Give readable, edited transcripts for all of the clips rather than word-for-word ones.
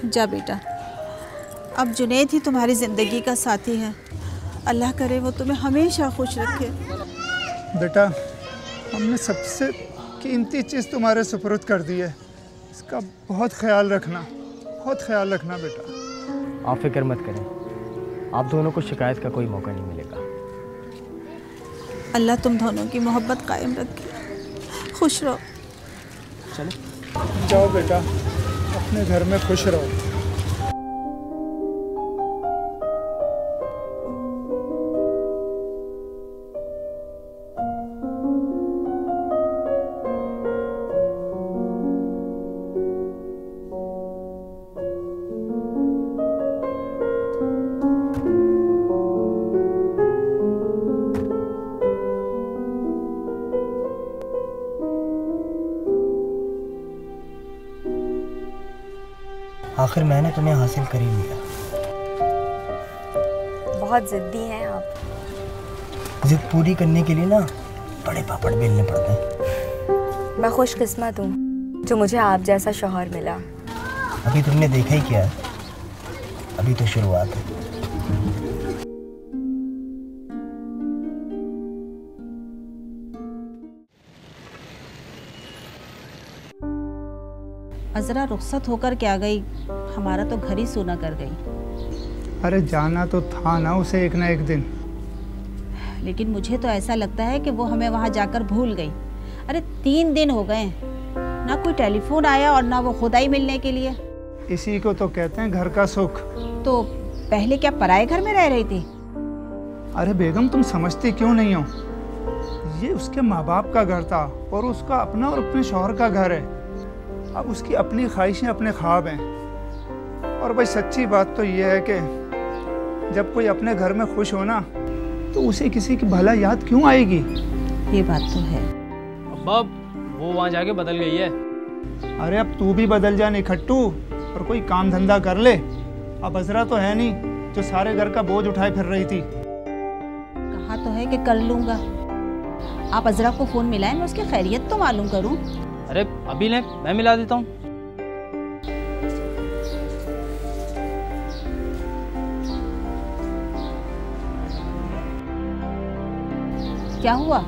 जा बेटा, अब जुनैद ही तुम्हारी ज़िंदगी का साथी है। अल्लाह करे वो तुम्हें हमेशा खुश रखे। बेटा, हमने सबसे कीमती चीज़ तुम्हारे सुपुर्द कर दी है, इसका बहुत ख्याल रखना, बहुत ख्याल रखना बेटा। आप फिक्र मत करें, आप दोनों को शिकायत का कोई मौका नहीं मिलेगा। अल्लाह तुम दोनों की मोहब्बत कायम रखे, खुश रहो। चलो जाओ बेटा, अपने घर में खुश रहो। आखिर मैंने तुम्हें हासिल कर ही लिया। बहुत ज़िद्दी हैं आप। जिद पूरी करने के लिए ना बड़े पापड़ बेलने पड़ते हैं। मैं खुशकिस्मत हूँ जो मुझे आप जैसा शौहर मिला। अभी तुमने देखा ही क्या है, अभी तो शुरुआत है। अज़रा रुखसत होकर क्या गई, हमारा तो घर ही सूना कर गई। अरे जाना तो था ना उसे एक ना एक दिन। लेकिन मुझे तो ऐसा लगता है कि वो हमें वहाँ जाकर भूल गई। अरे 3 दिन हो गए, ना कोई टेलीफोन आया और ना वो खुद आई मिलने के लिए। इसी को तो कहते हैं घर का सुख। तो पहले क्या पराए घर में रह रही थी? अरे बेगम, तुम समझती क्यों नहीं हो, ये उसके माँ बाप का घर था और उसका अपना और अपने शौहर का घर है। अब उसकी अपनी ख्वाहिशें, अपने ख्वाब हैं। और भाई सच्ची बात तो ये है कि जब कोई अपने घर में खुश हो ना, तो उसे किसी की भला याद क्यों आएगी। ये बात तो है। अब्बा, वो वहाँ जाके बदल गई है। अरे अब तू भी बदल जा निखट्टू और कोई काम धंधा कर ले। अब अज़रा तो है नहीं जो सारे घर का बोझ उठाए फिर रही थी। कहा तो है कि कर लूँगा। आप अज़रा को फ़ोन मिलाएं, मैं उसकी खैरियत तो मालूम करूँ। अरे अभी ले, मैं मिला देता हूँ। क्या हुआ?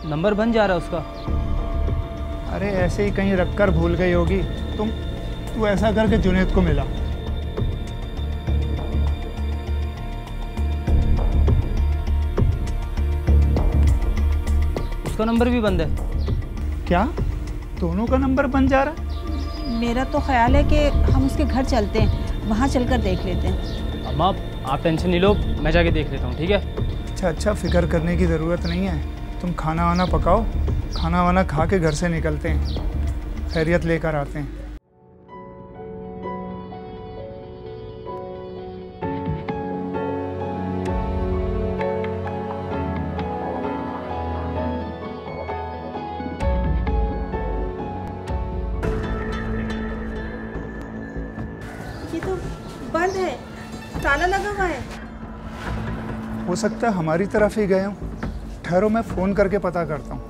नंबर बन जा रहा है उसका। अरे ऐसे ही कहीं रखकर भूल गई होगी। तू ऐसा करके जुनैद को मिला। उसका नंबर भी बंद है। क्या दोनों का नंबर बन जा रहा है? मेरा तो ख्याल है कि हम उसके घर चलते हैं, वहाँ चलकर देख लेते हैं। अम्मा, आप टेंशन नहीं लो, मैं जाके देख लेता हूँ, ठीक है? अच्छा, फिक्र करने की ज़रूरत नहीं है। तुम खाना वाना पकाओ, खाना वाना खा के घर से निकलते हैं, खैरियत लेकर आते हैं। ये तो बंद है, ताला लगा हुआ है। हो सकता है हमारी तरफ ही गए हों। ठहरो, मैं फ़ोन करके पता करता हूँ।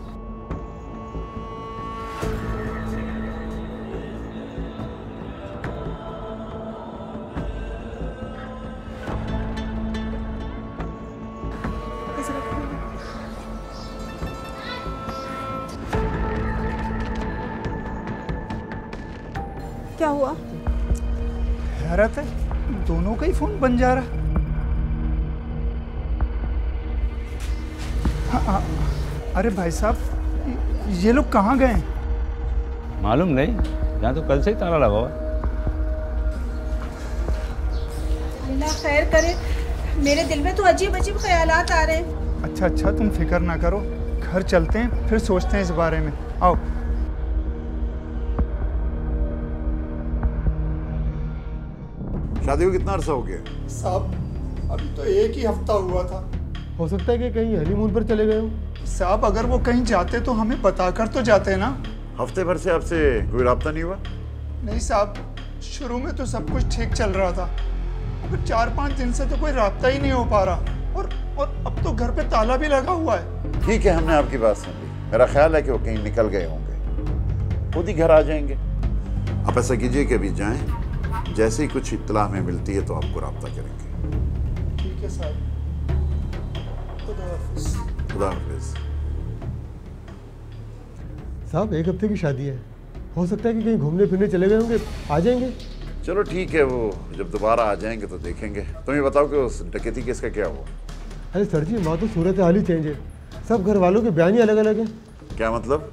क्या हुआ? हैरत है, दोनों का ही फ़ोन बन जा रहा है। हाँ, अरे भाई साहब, ये लोग कहाँ गए? मालूम नहीं, यहाँ तो कल से ही ताला लगा हुआ है। अल्लाह खैर करे, मेरे दिल में तो अजीब अजीब ख्यालात आ रहे हैं। अच्छा, तुम फिक्र ना करो, घर चलते हैं फिर सोचते हैं इस बारे में। आओ। शादी को कितना अरसा हो गया? साहब अभी तो 1 ही हफ्ता हुआ था। हो सकता है कि कहीं हनीमून पर चले गए हो। साहब अगर वो कहीं जाते तो हमें बताकर तो जाते ना। हफ्ते भर से आपसे कोई राब्ता नहीं हुआ? नहीं साहब, शुरू में तो सब कुछ ठीक चल रहा था, मगर 4-5 दिन से तो कोई राब्ता ही नहीं हो पा रहा। और अब तो घर पे ताला भी लगा हुआ है। ठीक है, हमने आपकी बात सुन ली। मेरा ख्याल है कि वो कहीं निकल गए होंगे, खुद ही घर आ जाएंगे। आप ऐसा कीजिए कि अभी जाएं, जैसे ही कुछ इत्तला हमें मिलती है तो आपको राब्ता करेंगे। ठीक है साहब, खुदा हाफिज। खुदा हाफिज। साहब 1 हफ्ते की शादी है, हो सकता है कि कहीं घूमने फिरने चले गए होंगे, आ जाएंगे। चलो ठीक है, वो जब दोबारा आ जाएंगे तो देखेंगे। तुम ये बताओ कि उस डकैती केस का क्या हुआ? अरे सर जी, वहाँ तो सूरत हाल ही चेंज है, सब घर वालों के बयान ही अलग अलग हैं। क्या मतलब?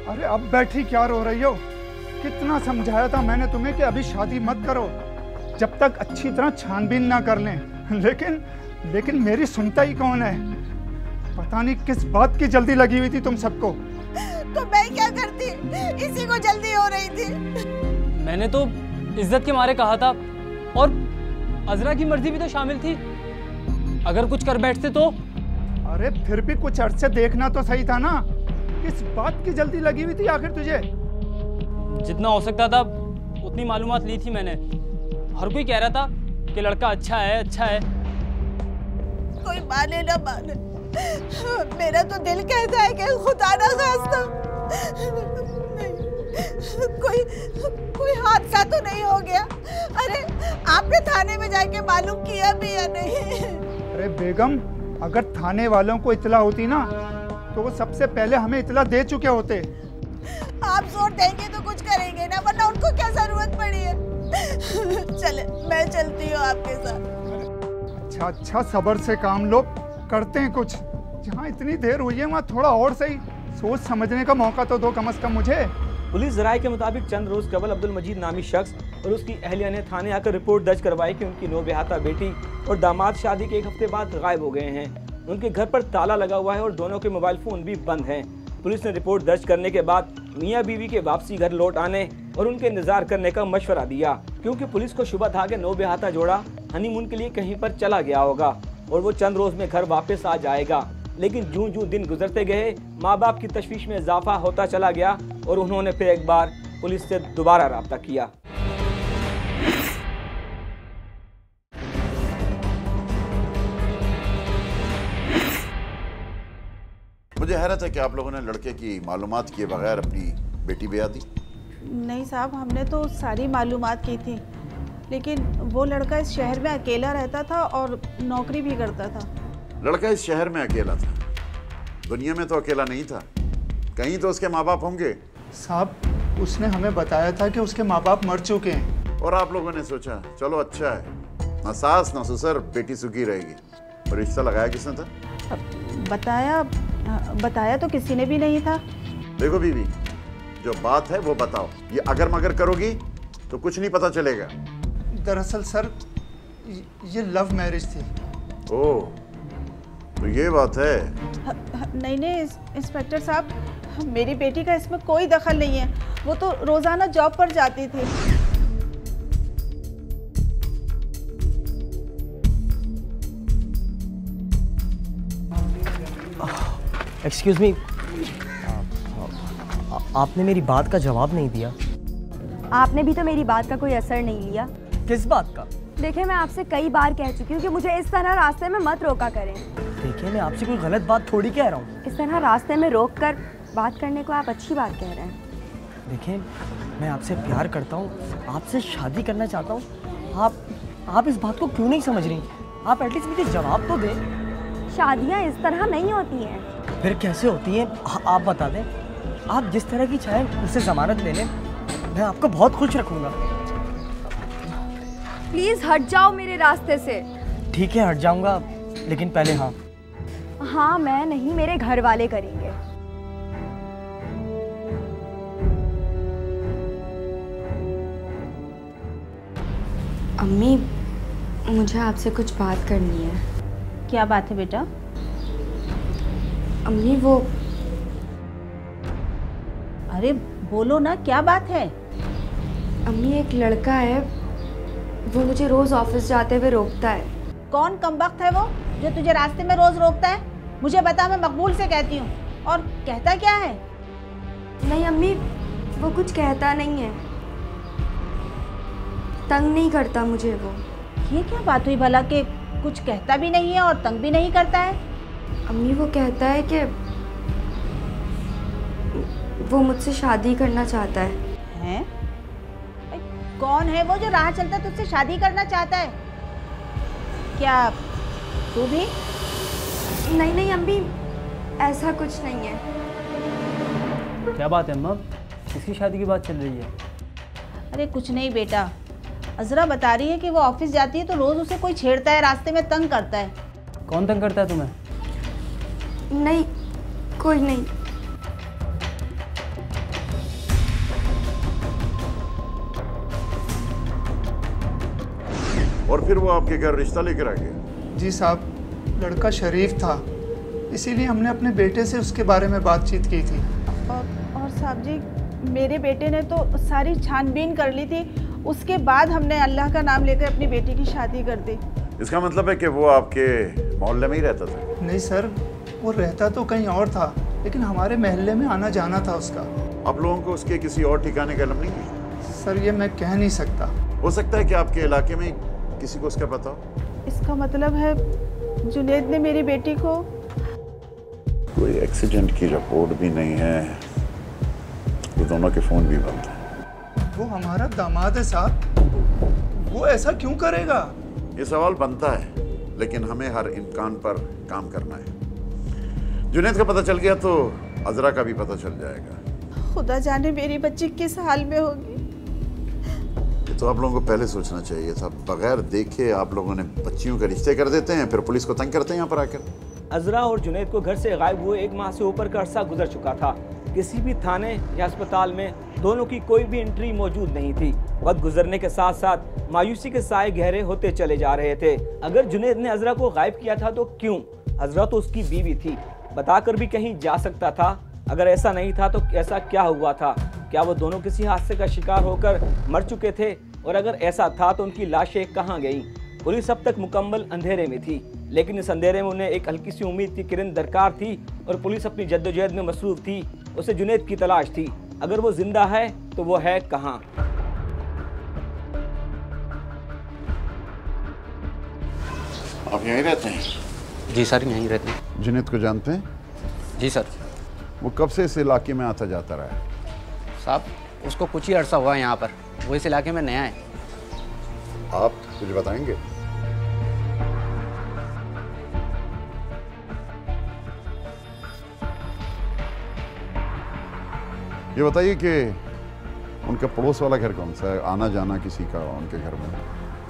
अरे अब बैठी क्या रो रही हो? कितना समझाया था मैंने तुम्हें कि अभी शादी मत करो जब तक अच्छी तरह छानबीन ना कर लें, लेकिन मेरी सुनता ही कौन है? पता नहीं किस बात की जल्दी लगी हुई थी तुम सबको। तो मैं क्या करती, इसी को जल्दी हो रही थी। मैंने तो इज्जत के मारे कहा था, और अजरा की मर्जी भी तो शामिल थी। अगर कुछ कर बैठते तो। अरे फिर भी कुछ अर्थ से देखना तो सही था ना। किस बात की जल्दी लगी हुई थी आखिर तुझे? जितना हो सकता था उतनी मालूमात ली थी मैंने। हर कोई कह रहा था कि लड़का अच्छा है, अच्छा है। कोई माने ना माने, मेरा तो दिल कहता है कि खुदा ना खास्ता कोई हादसा तो नहीं हो गया। अरे आपने थाने में जाके मालूम किया भी या नहीं? अरे बेगम, अगर थाने वालों को इतला होती ना तो वो सबसे पहले हमें इतला दे चुके होते। आप जोर देंगे तो कुछ करेंगे ना, वरना उनको क्या जरूरत पड़ी है। चले, मैं चलती हूँ आपके साथ। अच्छा सब्र से काम लो, करते हैं कुछ। जहाँ इतनी देर हुई है वहाँ थोड़ा और सही सोच समझने का मौका तो दो कम से कम मुझे। पुलिस राय के मुताबिक चंद रोज कबल अब्दुल मजीद नामी शख्स और उसकी अहलिया ने थाने आकर रिपोर्ट दर्ज करवाई कि उनकी नौबेहाता बेटी और दामाद शादी के 1 हफ्ते बाद गायब हो गए हैं। उनके घर पर ताला लगा हुआ है और दोनों के मोबाइल फोन भी बंद हैं। पुलिस ने रिपोर्ट दर्ज करने के बाद मियां बीवी के वापसी घर लौट आने और उनके इंतजार करने का मशवरा दिया, क्योंकि पुलिस को शुबह था कि नौबेहाता जोड़ा हनीमून के लिए कहीं पर चला गया होगा और वो चंद रोज में घर वापस आ जाएगा। लेकिन जूं जूं दिन गुजरते गए, माँ बाप की तशवीश में इजाफा होता चला गया और उन्होंने फिर एक बार पुलिस से दोबारा राब्ता किया। मुझे हैरत है कि आप लोगों ने लड़के की मालूमात किए बगैर अपनी बेटी ब्याह दी। नहीं साहब, हमने तो सारी मालूमात की थी, लेकिन वो लड़का इस शहर में अकेला रहता था और नौकरी भी करता था। लड़का इस शहर में अकेला था, दुनिया में तो अकेला नहीं था। कहीं तो उसके माँ बाप होंगे। साहब, उसने हमें बताया था कि उसके माँ बाप मर चुके हैं। और आप लोगों ने सोचा चलो अच्छा है, ना सास ना ससुर, बेटी सुखी रहेगी। और रिश्ता लगाया किसने था? बताया तो किसी ने भी नहीं था। देखो बीवी, जो बात है वो बताओ। ये अगर मगर करोगी तो कुछ नहीं पता चलेगा। दरअसल सर, ये लव मैरिज थी। ओह, तो ये बात है। नहीं इंस्पेक्टर साहब, मेरी बेटी का इसमें कोई दखल नहीं है। वो तो रोजाना जॉब पर जाती थी। एक्सक्यूज मी, आपने मेरी बात का जवाब नहीं दिया। आपने भी तो मेरी बात का कोई असर नहीं लिया। किस बात का? देखिए, मैं आपसे कई बार कह चुकी हूँ कि मुझे इस तरह रास्ते में मत रोका करें। देखिए, मैं आपसे कोई गलत बात थोड़ी कह रहा हूँ। इस तरह रास्ते में रोक कर बात करने को आप अच्छी बात कह रहे हैं। देखिए, मैं आपसे प्यार करता हूँ, आपसे शादी करना चाहता हूँ। आप इस बात को क्यों नहीं समझ रही? आप एटलीस्ट मुझे जवाब तो दें। शादियाँ इस तरह नहीं होती हैं। फिर कैसे होती हैं? आप बता दें। आप जिस तरह की चाहें उससे ज़मानत ले लें, मैं आपको बहुत खुश रखूँगा। प्लीज़ हट जाओ मेरे रास्ते से। ठीक है, हट जाऊँगा, लेकिन पहले हाँ, मैं नहीं, मेरे घर वाले करेंगे। अम्मी, मुझे आपसे कुछ बात करनी है। क्या बात है बेटा? अम्मी, वो अरे बोलो ना, क्या बात है? अम्मी, एक लड़का है, वो मुझे रोज ऑफिस जाते हुए रोकता है। कौन कमबख्त है वो जो तुझे रास्ते में रोज रोकता है? मुझे बता, मैं मकबूल से कहती हूँ। और कहता क्या है? नहीं अम्मी, वो कुछ कहता नहीं है, तंग नहीं करता मुझे वो। ये क्या बात हुई भला कि कुछ कहता भी नहीं है और तंग भी नहीं करता है? अम्मी वो कहता है कि वो मुझसे शादी करना चाहता है। हैं? कौन है वो जो राह चलता तुझसे शादी करना चाहता है? क्या तू भी? नहीं नहीं अम्मी, ऐसा कुछ नहीं है। क्या बात है अम्मा, किसकी शादी की बात चल रही है? अरे कुछ नहीं बेटा, अजरा बता रही है कि वो ऑफिस जाती है तो रोज उसे कोई छेड़ता है, रास्ते में तंग करता है। कौन तंग करता है तुम्हें? नहीं, कोई नहीं। और फिर वो आपके घर रिश्ता लेकर आ गया? जी साहब, लड़का शरीफ था, इसीलिए हमने अपने बेटे से उसके बारे में बातचीत की थी। और साहब जी, मेरे बेटे ने तो सारी छानबीन कर ली थी, उसके बाद हमने अल्लाह का नाम लेकर अपनी बेटी की शादी कर दी। इसका मतलब है कि वो आपके मोहल्ले में ही रहता था? नहीं सर, वो रहता तो कहीं और था, लेकिन हमारे महल्ले में आना जाना था उसका। आप लोगों को उसके किसी और ठिकाने का इल्म नहीं है? सर ये मैं कह नहीं सकता। हो सकता है कि आपके इलाके में किसी को उसका पता हो। इसका मतलब है जुनैद ने मेरी बेटी को... कोई एक्सीडेंट की रिपोर्ट भी नहीं है, वो दोनों के फोन भी बंद हैं। वो हमारा दामाद है साहब, वो ऐसा क्यों करेगा? ये सवाल बनता है, लेकिन हमें हर इम्कान पर काम करना है। जुनैद का पता चल गया तो अजरा का भी पता चल जाएगा। खुदा जाने मेरी बच्ची किस हाल में होगी। ये तो आप लोगों को पहले सोचना चाहिए था। बगैर देखे आप लोगों ने बच्चियों के रिश्ते कर देते हैं, फिर पुलिस को तंग करते हैं यहाँ पर आकर। अजरा और जुनैद को घर से गायब हुए 1 माह से ऊपर का अरसा गुजर चुका था। किसी भी थाने या अस्पताल में दोनों की कोई भी एंट्री मौजूद नहीं थी। वक्त गुजरने के साथ साथ मायूसी के साए गहरे होते चले जा रहे थे। अगर जुनैद ने अजरा को गायब किया था तो क्यों? अजरा तो उसकी बीवी थी, बताकर भी कहीं जा सकता था। अगर ऐसा नहीं था तो ऐसा क्या हुआ था? क्या वो दोनों किसी हादसे का शिकार होकर मर चुके थे? और अगर ऐसा था तो उनकी लाशें कहाँ गईं? पुलिस अब तक मुकम्मल अंधेरे में थी, लेकिन इस अंधेरे में उन्हें एक हल्की सी उम्मीद की किरण दरकार थी और पुलिस अपनी जद्दोजहद में मसरूफ थी। उसे जुनैद की तलाश थी। अगर वो जिंदा है तो वो है कहाँ? आप यहीं रहते हैं? जी सर, यहीं रहते हैं। जुनैद को जानते हैं? जी सर। वो कब से इस इलाके में आता जाता रहा है? साहब उसको कुछ ही अरसा हुआ है यहाँ पर, वो इस इलाके में नया है। आप कुछ बताएंगे? ये बताइए कि उनका पड़ोस वाला घर कौन सा है? आना जाना किसी का उनके घर में?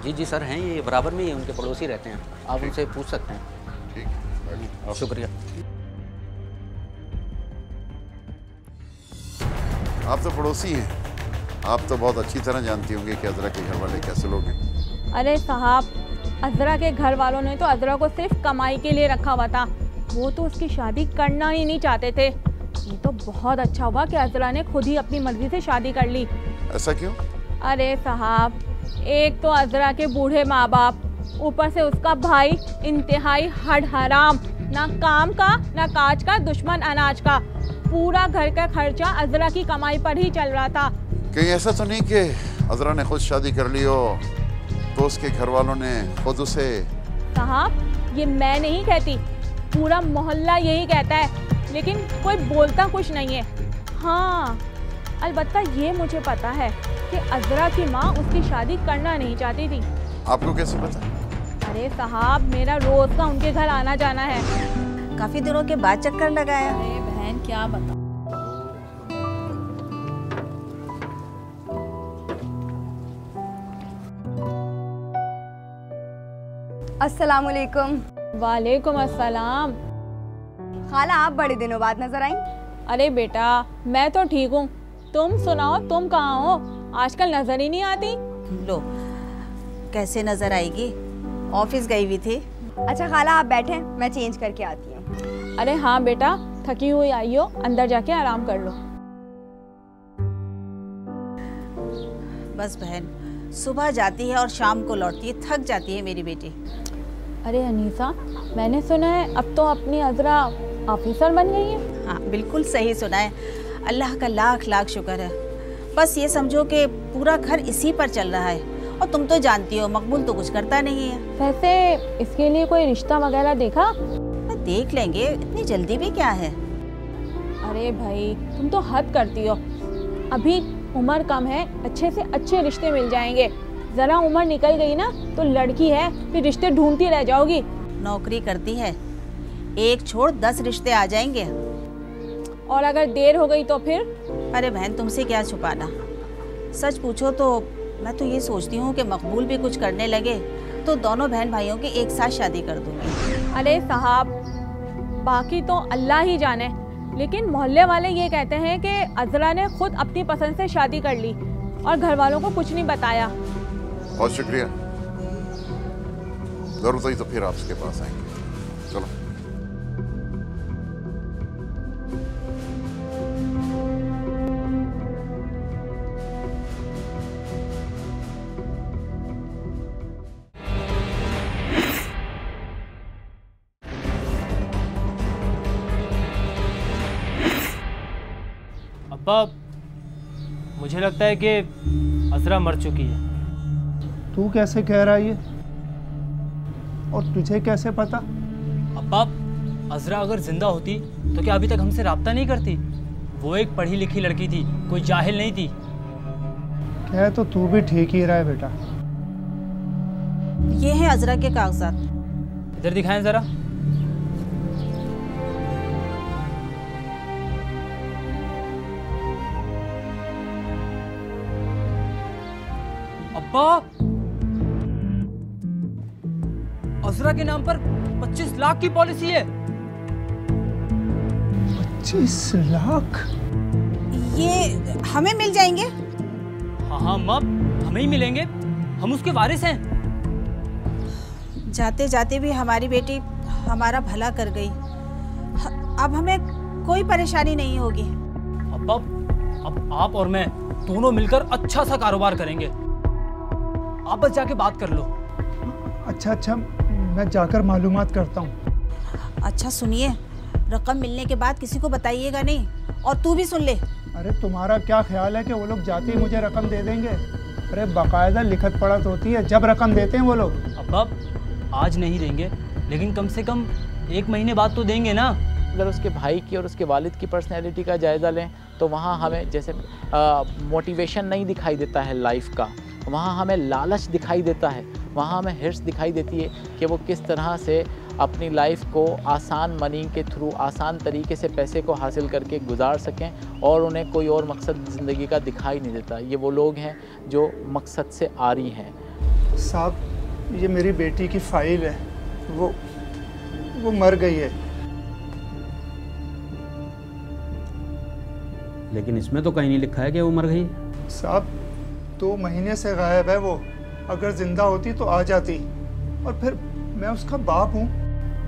जी जी सर, हैं, ये बराबर में ही उनके पड़ोसी रहते हैं, आप उनसे पूछ सकते हैं। ठीक, शुक्रिया। आप तो पड़ोसी हैं, आप तो बहुत अच्छी तरह जानती होंगे कि अजरा के घर वाले कैसे लोग हैं। अरे साहब, अजरा के घर वालों ने तो अजरा को सिर्फ कमाई के लिए रखा हुआ था, वो तो उसकी शादी करना ही नहीं चाहते थे। ये तो बहुत अच्छा हुआ कि अजरा ने खुद ही अपनी मर्जी से शादी कर ली। ऐसा क्यों? अरे साहब, एक तो अजरा के बूढ़े माँ बाप, ऊपर से उसका भाई इंतहाई हड हराम, ना काम का ना काज का, दुश्मन अनाज का। पूरा घर का खर्चा अजरा की कमाई पर ही चल रहा था। कहीं ऐसा तो नहीं कि अजरा ने खुद शादी कर ली हो तो उसके घर वालों ने खुद उसे... साहब ये मैं नहीं कहती, पूरा मोहल्ला यही कहता है, लेकिन कोई बोलता कुछ नहीं है। हाँ, अलबत्ता ये मुझे पता है कि अजरा की माँ उसकी शादी करना नहीं चाहती थी। आपको कैसे पता? अरे साहब, मेरा रोज का उनके घर आना जाना है। काफी दिनों के बाद चक्कर लगाया। अरे बहन क्या बता। अस्सलामुअलैकुम। वालेकुम अस्सलाम। खाला, आप बड़े दिनों बाद नजर आई। अरे बेटा, मैं तो ठीक हूँ, तुम सुनाओ, तुम कहाँ हो? आजकल नजर ही नहीं आती। लो, कैसे नजर आएगी, ऑफिस गई हुई थी। अच्छा खाला, आप बैठे, मैं चेंज करके आती हूँ। अरे हाँ बेटा, थकी हुई आई हो, अंदर जाके आराम कर लो। बस बहन, सुबह जाती है और शाम को लौटती है, थक जाती है मेरी बेटी। अरे अनीसा, मैंने सुना है अब तो अपनी अजरा ऑफिसर बन गई है। हाँ बिल्कुल सही सुना है, अल्लाह का लाख लाख शुक्र है। बस ये समझो कि पूरा घर इसी पर चल रहा है और तुम तो जानती हो मकबूल तो कुछ करता नहीं है। वैसे इसके लिए कोई रिश्ता वगैरह देखा? देख लेंगे, इतनी जल्दी भी क्या है। अरे भाई तुम तो हद करती हो, अभी उम्र कम है, अच्छे से अच्छे रिश्ते मिल जाएंगे। जरा उम्र निकल गई ना तो लड़की है, फिर रिश्ते ढूंढती रह जाओगी। नौकरी करती है, एक छोड़ 10 रिश्ते आ जाएंगे। और अगर देर हो गई तो फिर? अरे बहन तुमसे क्या छुपाना, सच पूछो तो मैं तो ये सोचती हूँ कि मकबूल भी कुछ करने लगे तो दोनों बहन भाइयों की एक साथ शादी कर दूंगी। अरे साहब, बाकी तो अल्लाह ही जाने, लेकिन मोहल्ले वाले ये कहते हैं कि अज़रा ने खुद अपनी पसंद से शादी कर ली और घर वालों को कुछ नहीं बताया। बहुत शुक्रिया, जरूरत हुई तो फिर आपके पास आएंगे। चलो। अब्बा, मुझे लगता है कि अज़रा मर चुकी है। तू कैसे कह रहा है ये, और तुझे कैसे पता? अब्बा, अज़रा अगर जिंदा होती तो क्या अभी तक हमसे राब्ता नहीं करती? वो एक पढ़ी लिखी लड़की थी, कोई जाहिल नहीं थी। कह तो तू भी ठीक ही रहा है बेटा। ये है अज़रा के कागजात। इधर दिखाएं जरा। अब्बा, अज़रा के नाम पर 25 लाख की पॉलिसी है। 25 लाख? ये हमें मिल जाएंगे? हाँ हाँ माँ, हमें ही मिलेंगे, हम उसके वारिस हैं। जाते जाते भी हमारी बेटी हमारा भला कर गई, अब हमें कोई परेशानी नहीं होगी। अब आप और मैं दोनों मिलकर अच्छा सा कारोबार करेंगे। आप बस जाके बात कर लो। अच्छा, मैं जाकर मालूमात करता हूँ। अच्छा सुनिए, रकम मिलने के बाद किसी को बताइएगा नहीं, और तू भी सुन ले। अरे तुम्हारा क्या ख्याल है कि वो लोग जाते ही मुझे रकम दे देंगे? अरे बाकायदा लिखत पढ़त होती है, जब रकम देते हैं वो लोग। अब आज नहीं देंगे, लेकिन कम से कम 1 महीने बाद तो देंगे ना। अगर उसके भाई की और उसके वालिद की पर्सनैलिटी का जायज़ा लें तो वहाँ हमें जैसे मोटिवेशन नहीं दिखाई देता है लाइफ का, वहाँ हमें लालच दिखाई देता है, वहाँ हमें हिर्स दिखाई देती है कि वो किस तरह से अपनी लाइफ को आसान मनी के थ्रू, आसान तरीके से पैसे को हासिल करके गुजार सकें, और उन्हें कोई और मकसद ज़िंदगी का दिखाई नहीं देता। ये वो लोग हैं जो मकसद से आरी हैं। साहब, ये मेरी बेटी की फाइल है, वो मर गई है। लेकिन इसमें तो कहीं नहीं लिखा है कि वो मर गई। साहब 2 महीने से गायब है वो, अगर जिंदा होती तो आ जाती, और फिर मैं उसका बाप हूँ।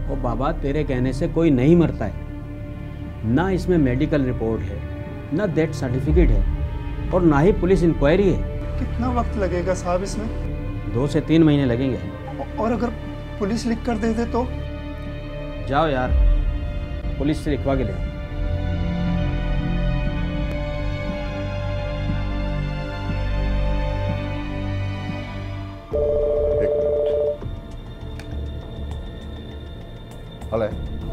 वो बाबा, तेरे कहने से कोई नहीं मरता है, ना इसमें मेडिकल रिपोर्ट है, ना डेथ सर्टिफिकेट है, और ना ही पुलिस इंक्वायरी है। कितना वक्त लगेगा साहब इसमें? 2 से 3 महीने लगेंगे। और अगर पुलिस लिख कर दे दे तो? जाओ यार, पुलिस से लिखवा के ले।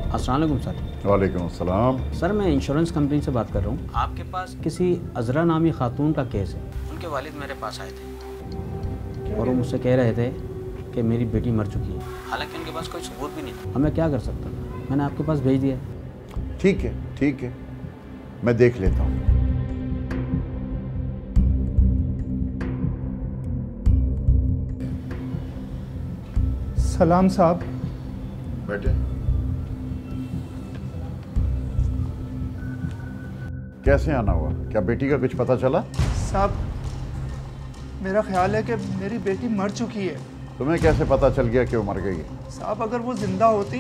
अस्सलाम वालेकुम सर। वालेकुम अस्सलाम। सर, मैं इंश्योरेंस कंपनी से बात कर रहा हूँ। आपके पास किसी अज़रा नामी खातून का केस है। उनके वालिद मेरे पास आए थे और वो मुझसे कह रहे थे कि मेरी बेटी मर चुकी है, हालांकि उनके पास कोई सबूत भी नहीं था। अब मैं क्या कर सकता हूँ? मैंने आपके पास भेज दिया। ठीक है, मैं देख लेता हूँ। सलाम साहब। बैठे। कैसे आना हुआ? क्या बेटी का कुछ पता चला? साहब, मेरा ख्याल है कि मेरी बेटी मर चुकी है। तुम्हें कैसे पता चल गया कि वो मर गई है? साहब, अगर वो जिंदा होती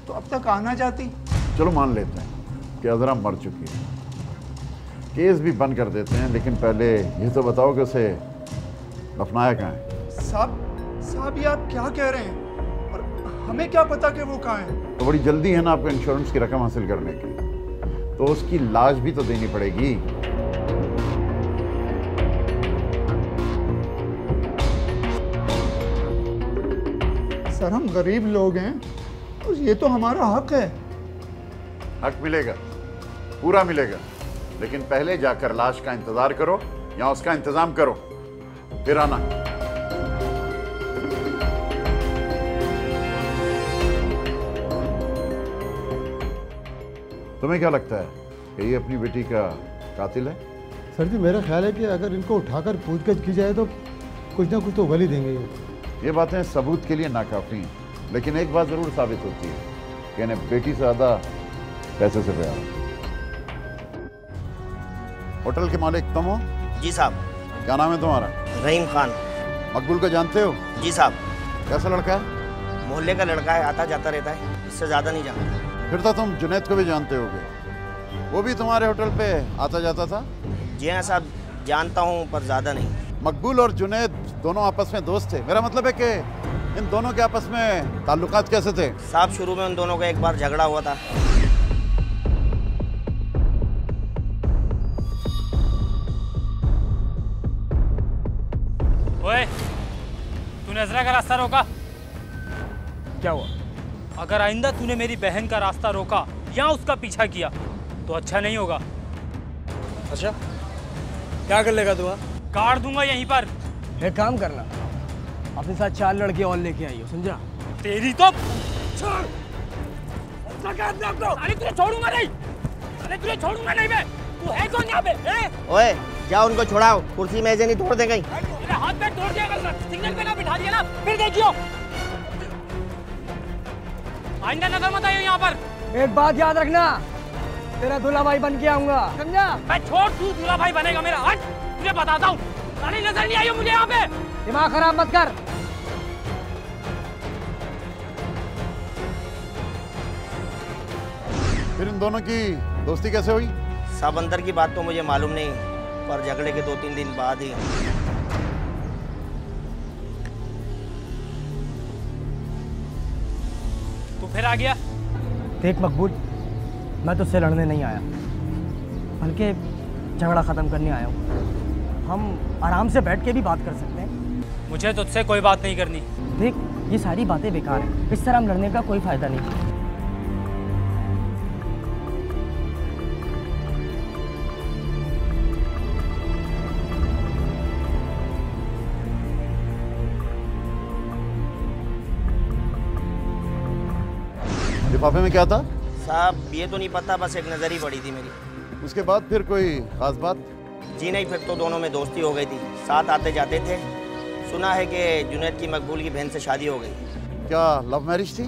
तो अब तक आना जाती। चलो मान लेते हैं कि अज़रा मर चुकी है, केस भी बंद कर देते हैं, लेकिन पहले ये तो बताओ कि उसे दफनाया कहाँ है? साहब ये आप क्या कह रहे हैं? और हमें क्या पता कि वो कहाँ है? तो बड़ी जल्दी है ना आपको इंश्योरेंस की रकम हासिल करने की, तो उसकी लाश भी तो देनी पड़ेगी। सर हम गरीब लोग हैं तो ये तो हमारा हक है। हक मिलेगा, पूरा मिलेगा, लेकिन पहले जाकर लाश का इंतजार करो या उसका इंतजाम करो, फिर आना। तुम्हें क्या लगता है कि ये अपनी बेटी का कातिल है? सर जी मेरा ख्याल है कि अगर इनको उठाकर पूछताछ की जाए तो कुछ ना कुछ तो गलत देंगे ये बातें सबूत के लिए नाकाफी हैं, लेकिन एक बात जरूर साबित होती है कि इन्हें बेटी से ज्यादा पैसे से प्यार है। होटल के मालिक तुम हो? जी साहब। क्या नाम है तुम्हारा? रहीम खान। मकबूल को जानते हो? जी साहब। कैसा लड़का है? मोहल्ले का लड़का है, आता जाता रहता है, इससे ज्यादा नहीं जानता। फिर तो तुम जुनैद को भी जानते होगे, वो भी तुम्हारे होटल पे आता जाता था? जी हाँ साहब, जानता हूँ पर ज्यादा नहीं। मकबूल और जुनैद दोनों आपस में दोस्त थे, मेरा मतलब है कि इन दोनों के आपस में ताल्लुकात कैसे थे? साहब शुरू में उन दोनों का एक बार झगड़ा हुआ था। ओए, तूने अज़रा का रास्ता रोका? क्या हुआ? अगर आइंदा तूने मेरी बहन का रास्ता रोका या उसका पीछा किया तो अच्छा नहीं होगा। अच्छा, क्या कर लेगा तू? काट दूंगा यहीं पर। एक काम करना, अपने साथ 4 लड़के और लेके आई हो, समझा? तेरी तो छोड़। अरे तुझे छोड़ूंगा नहीं, अरे तुझे छोड़ूंगा नहीं मैं। तू है कौन यहाँ पे? ओए जाओ उनको छुड़ाओ, कुर्सी मेज़ें नहीं तोड़ दे गई। तेरे हाथ पे तोड़ दिया कल, सिग्नल पे ना बिठा दिया ना, फिर देखियो। आइंदा नजर मत आइयो यहाँ पर। एक बात याद रखना, तेरा दूल्हा भाई बन के आऊंगा, समझा? मैं छोड़, तू दूल्हा भाई बनेगा मेरा। हट, तुझे बताता हूँ। अरे नजर नहीं आई मुझे यहाँ पे। दिमाग खराब मत कर। फिर इन दोनों की दोस्ती कैसे हुई? साहब अंदर की बात तो मुझे मालूम नहीं, पर झगड़े के 2-3 दिन बाद ही। तू फिर आ गया? देख मकबूल, मैं तुझसे लड़ने नहीं आया, बल्कि झगड़ा ख़त्म करने आया हूँ। हम आराम से बैठ के भी बात कर सकते हैं। मुझे तुझसे कोई बात नहीं करनी। देख, ये सारी बातें बेकार हैं, इस तरह हम लड़ने का कोई फ़ायदा नहीं। लिफाफे में क्या था? साहब ये तो नहीं पता, बस एक नज़र ही पड़ी थी मेरी। उसके बाद फिर कोई खास बात? जी नहीं, फिर तो दोनों में दोस्ती हो गई थी, साथ आते जाते थे। सुना है कि जुनैद की मकबूल की बहन से शादी हो गई। क्या लव मैरिज थी?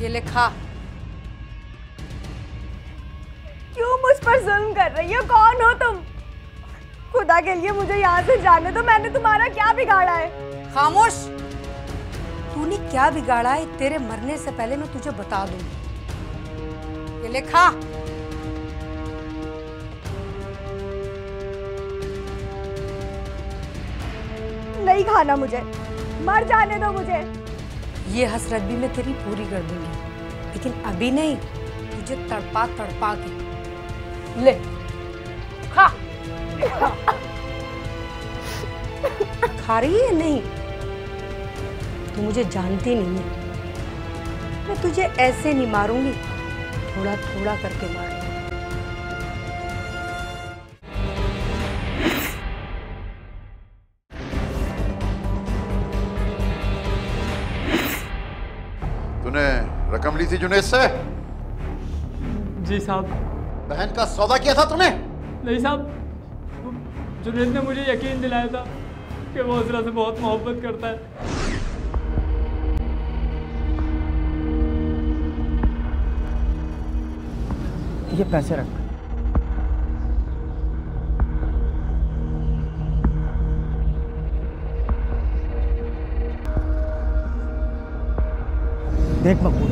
ये लिखा। क्यों मुझ पर जुल्म कर रही हो? कौन हो तुम? खुदा के लिए मुझे यहाँ से जाने दो। मैंने तुम्हारा क्या बिगाड़ा है? खामोश। तूने क्या बिगाड़ा है तेरे मरने से पहले मैं तुझे बता दूंगी। ये लिखा। नहीं खाना मुझे, मर जाने दो मुझे। ये हसरत भी मैं तेरी पूरी कर दूंगी, लेकिन अभी नहीं, तुझे तड़पा तड़पा के। ले खा। खा रही है? नहीं, तू मुझे जानती नहीं है। मैं तुझे ऐसे नहीं मारूंगी, थोड़ा थोड़ा करके मारूंगी। तूने रकम ली थी जुनैद से? जी साहब। बहन का सौदा किया था तूने? नहीं साहब, जुनैद ने मुझे यकीन दिलाया था कि वो अज़रा से बहुत मोहब्बत करता है। ये पैसे रख। देख मकबूल,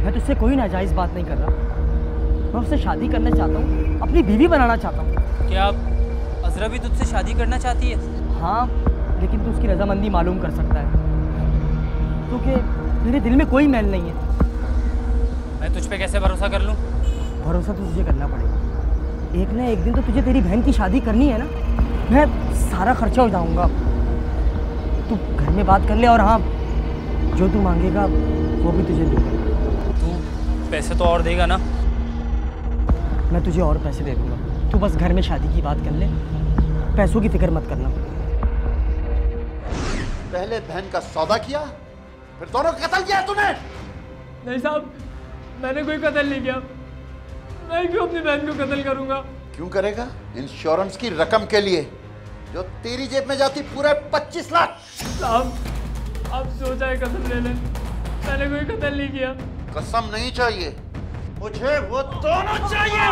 मैं तुझसे कोई नाजायज़ बात नहीं कर रहा। मैं उससे शादी करना चाहता हूँ, अपनी बीवी बनाना चाहता हूँ। क्या अज़रा भी तुझसे शादी करना चाहती है? हाँ, लेकिन तू उसकी रजामंदी मालूम कर सकता है, क्योंकि मेरे दिल में कोई मैल नहीं है। मैं तुझ पे कैसे भरोसा कर लूं? भरोसा तो तुझे करना पड़ेगा। एक ना एक दिन तो तुझे तेरी बहन की शादी करनी है ना। मैं सारा खर्चा उठाऊंगा, तू घर में बात कर ले, और हाँ, जो तू मांगेगा वो भी तुझे दूंगा। तू पैसे तो और देगा ना? मैं तुझे और पैसे दे दूंगा, तू बस घर में शादी की बात कर ले, पैसों की फिक्र मत करना। पहले बहन का सौदा किया, फिर दोनों का कत्ल किया तूने। नहीं साहब, मैंने कोई कत्ल नहीं किया। मैं क्यों अपनी बहन को कत्ल करूंगा? क्यों करेगा? इंश्योरेंस की रकम के लिए जो तेरी जेब में जाती पूरे 25 लाख। साहब, आप जो चाहे कसम ले लें, मैंने कोई कत्ल नहीं किया। कसम नहीं चाहिए मुझे, वो दोनों चाहिए।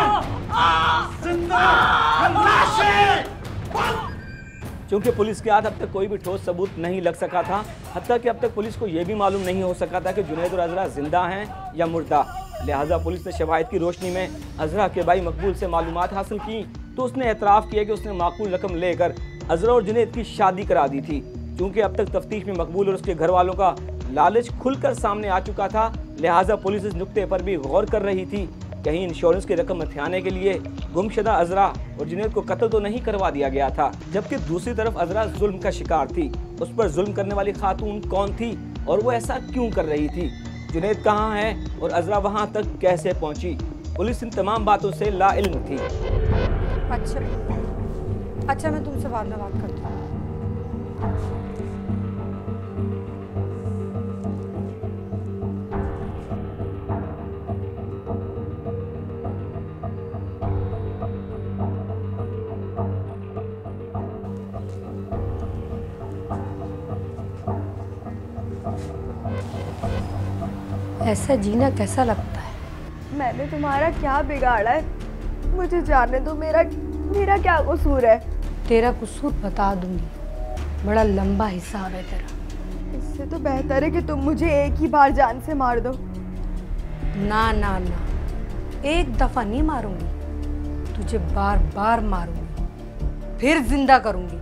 क्योंकि पुलिस के हाथ अब तक कोई भी ठोस सबूत नहीं लग सका था, हत्ता कि अब तक पुलिस को यह भी मालूम नहीं हो सका था कि जुनैद और अजरा जिंदा हैं या मुर्दा। लिहाजा पुलिस ने शवाहिद की रोशनी में अजरा के भाई मकबूल से मालूमात हासिल की, तो उसने एतराफ़ किया कि उसने माकूल रकम लेकर अजरा और जुनैद की शादी करा दी थी। क्योंकि अब तक तफ्तीश में मकबूल और उसके घर वालों का लालच खुलकर सामने आ चुका था, लिहाजा पुलिस इस नुक्ते पर भी गौर कर रही थी, कहीं इंश्योरेंस की रकम हथियाने के लिए गुमशुदा अजरा और जुनैद को कत्ल तो नहीं करवा दिया गया था। जबकि दूसरी तरफ अजरा जुल्म का शिकार थी। उस पर जुल्म करने वाली खातून कौन थी और वो ऐसा क्यों कर रही थी? जुनैद कहाँ है और अजरा वहाँ तक कैसे पहुँची? पुलिस इन तमाम बातों से लाइल्म थी। अच्छा, मैं तुमसे बाद में बात करती हूँ। ऐसा जीना कैसा लगता है? मैंने तुम्हारा क्या बिगाड़ा है? मुझे जाने दो, मेरा क्या कसूर है? तेरा कसूर बता दूंगी, बड़ा लंबा हिसाब है तेरा। इससे तो बेहतर है कि तुम मुझे एक ही बार जान से मार दो। ना ना ना, एक दफा नहीं मारूंगी, तुझे बार बार मारूंगी, फिर जिंदा करूंगी,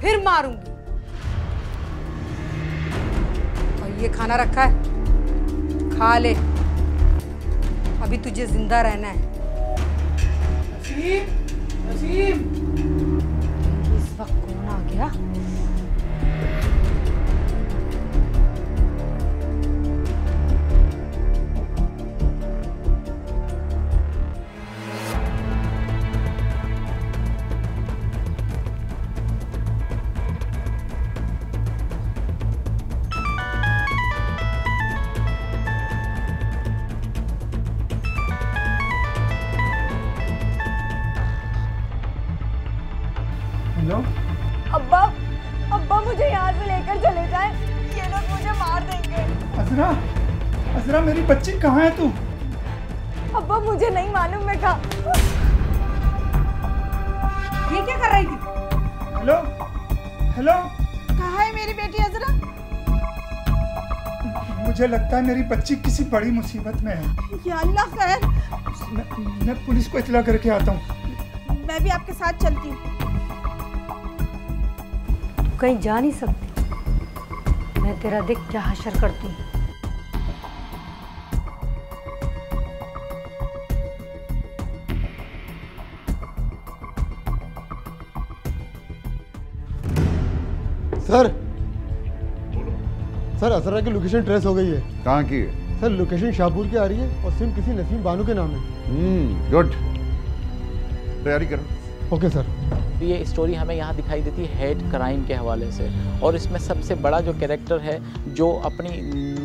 फिर मारूंगी। और ये खाना रखा है, खा ले, अभी तुझे जिंदा रहना है। नसीम, नसीम। इस वक्त कौन आ गया? अब्बा मुझे यहाँ से लेकर चले जाएं, ये लोग मुझे मार देंगे। अजरा, अजरा मेरी बच्ची कहाँ है तू? अब्बा मुझे नहीं मालूम मैं कहाँ। ये क्या कर रही थी? हेलो, हेलो, कहाँ है मेरी बेटी अजरा? मुझे लगता है मेरी बच्ची किसी बड़ी मुसीबत में है। या अल्लाह खैर। मैं पुलिस को इत्तला करके आता हूँ। मैं भी आपके साथ चलती हूँ। कहीं जा नहीं सकती, मैं तेरा देख क्या हशर करती हूँ। सर, अजरा की लोकेशन ट्रेस हो गई है। कहाँ की है? सर, लोकेशन शाहपुर की आ रही है और सिम किसी नसीम बानो के नाम है। गुड, तैयारी करो। Okay sir. ये स्टोरी हमें यहाँ दिखाई देती है हेट क्राइम के हवाले से, और इसमें सबसे बड़ा जो कैरेक्टर है जो अपनी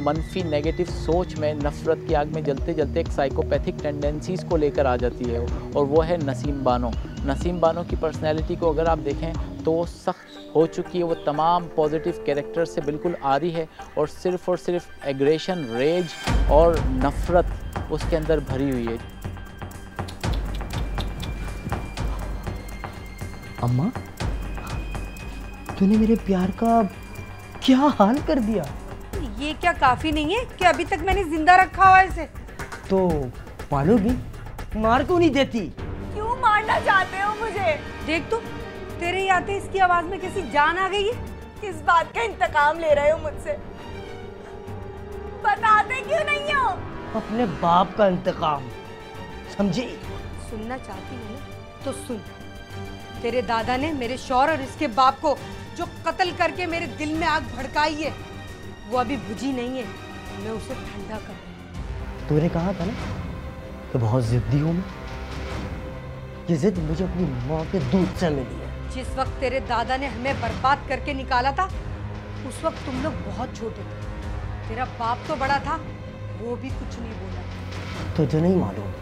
मनफी नेगेटिव सोच में नफ़रत की आग में जलते जलते एक साइकोपैथिक टेंडेंसीज़ को लेकर आ जाती है, और वो है नसीम बानो। नसीम बानो की पर्सनैलिटी को अगर आप देखें तो वो सख्त हो चुकी है, वो तमाम पॉजिटिव कैरेक्टर से बिल्कुल आ रही है, और सिर्फ एग्रेशन, रेज और नफ़रत उसके अंदर भरी हुई है। अम्मा, तूने मेरे प्यार का क्या हाल कर दिया? ये क्या काफी नहीं है कि अभी तक मैंने जिंदा रखा हुआ है इसे? तो मानोगी? मार क्यों नहीं देती? क्यों मारना चाहते हो मुझे? देख तू, तेरे ही आते इसकी आवाज में कैसी जान आ गई है। किस बात का इंतकाम ले रहे हो मुझसे? बताते क्यों नहीं हो? अपने बाप का इंतकाम, समझी? सुनना चाहती है ना तो सुन। तेरे दादा ने मेरे शौहर और इसके बाप को जो कत्ल करके मेरे दिल में आग भड़काई है वो अभी बुझी नहीं है, मैं उसे ठंडा कर रही हूं। तूने कहा था ना कि बहुत जिद्दी हूं मैं। ये जिद मुझे अपनी माँ के दूध से मिली है। जिस वक्त तेरे दादा ने हमें बर्बाद करके निकाला था उस वक्त तुम लोग बहुत छोटे थे। तेरा बाप तो बड़ा था, वो भी कुछ नहीं बोला। तुझे नहीं मालूम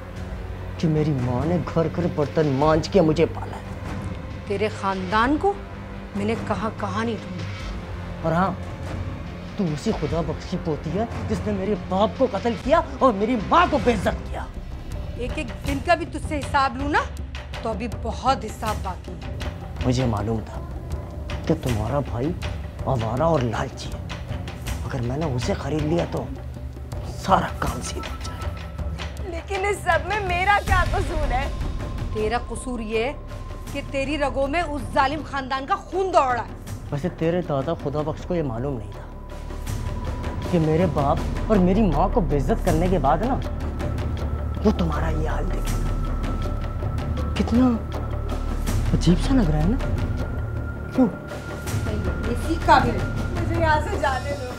कि मेरी माँ ने घर घर बर्तन मांज के मुझे पाला है। तेरे खानदान को मैंने कहाँ नहीं ढूंढा। और हाँ, तू उसी खुदा बख्शी पोती है जिसने मेरे बाप को कत्ल किया और मेरी माँ को बेइज्जत किया। एक एक दिन का भी तुझसे हिसाब लूं ना तो अभी बहुत हिसाब बाकी है। मुझे मालूम था कि तुम्हारा भाई आवारा और लालची है। अगर मैंने उसे खरीद लिया तो सारा काम सीधा हो जाए। लेकिन इस सब में मेरा क्या कसूर है? तेरा कसूर ये है कि तेरी रगों में उस जालिम खानदान का खून दौड़ रहा है। वैसे तेरे दादा खुदा बख्श को ये मालूम नहीं था कि मेरे बाप और मेरी माँ को बेइज्जत करने के बाद ना वो तुम्हारा ये हाल देखेगा। कितना अजीब सा लग रहा है ना? क्यों? इसी काबिल मुझे यहाँ से जाने दो।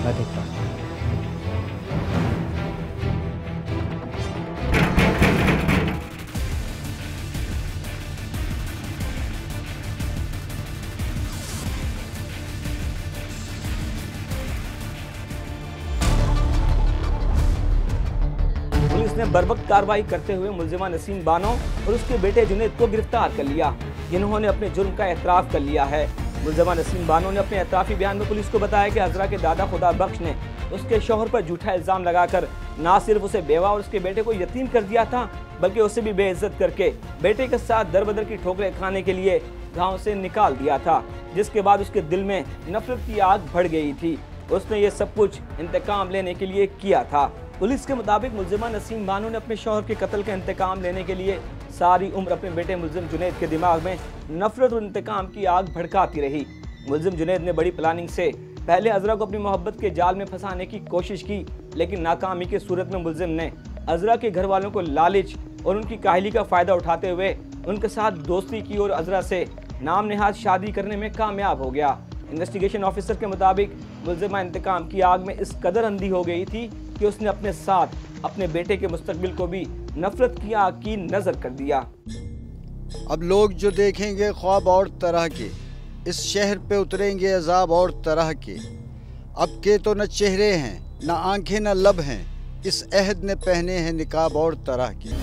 मैं देखता हूँ। पुलिस ने बर्बक कार्रवाई करते हुए मुलजिमा नसीम बानो और उसके बेटे जुनैद को गिरफ्तार कर लिया, जिन्होंने अपने जुर्म का एतराफ़ कर लिया है। मुलजिमा नसीम बानो ने अपने एतराफ़ी बयान में पुलिस को बताया कि अजरा के दादा खुदा बख्श ने उसके शौहर पर झूठा इल्ज़ाम लगाकर न सिर्फ उसे बेवा और उसके बेटे को यतीम कर दिया था, बल्कि उसे भी बेइज्जत करके बेटे के साथ दर बदर की ठोकरें खाने के लिए गाँव से निकाल दिया था, जिसके बाद उसके दिल में नफरत की आग भड़ गई थी। उसने ये सब कुछ इंतकाम लेने के लिए किया था। पुलिस के मुताबिक मुलजिमा नसीम बानो ने अपने शौहर के कत्ल का इंतकाम लेने के लिए सारी उम्र अपने बेटे मुलजिम जुनैद के दिमाग में नफरत और इंतकाम की आग भड़काती रही। मुलजिम जुनैद ने बड़ी प्लानिंग से पहले अजरा को अपनी मोहब्बत के जाल में फंसाने की कोशिश की, लेकिन नाकामी की सूरत में मुलजिम ने अजरा के घर वालों को लालच और उनकी काहली का फ़ायदा उठाते हुए उनके साथ दोस्ती की और अजरा से नाम नेहाद शादी करने में कामयाब हो गया। इन्वेस्टिगेशन ऑफिसर के मुताबिक मुलजिमा इंतकाम की आग में इस कदर अंधी हो गई थी कि उसने अपने साथ अपने बेटे के मुस्तकबिल को भी नफरत की आग की नजर कर दिया। अब लोग जो देखेंगे ख्वाब और तरह के, इस शहर पे उतरेंगे अजाब और तरह के। अब के तो न चेहरे हैं, न आंखें, न लब हैं, इस अहद ने पहने हैं निकाब और तरह के।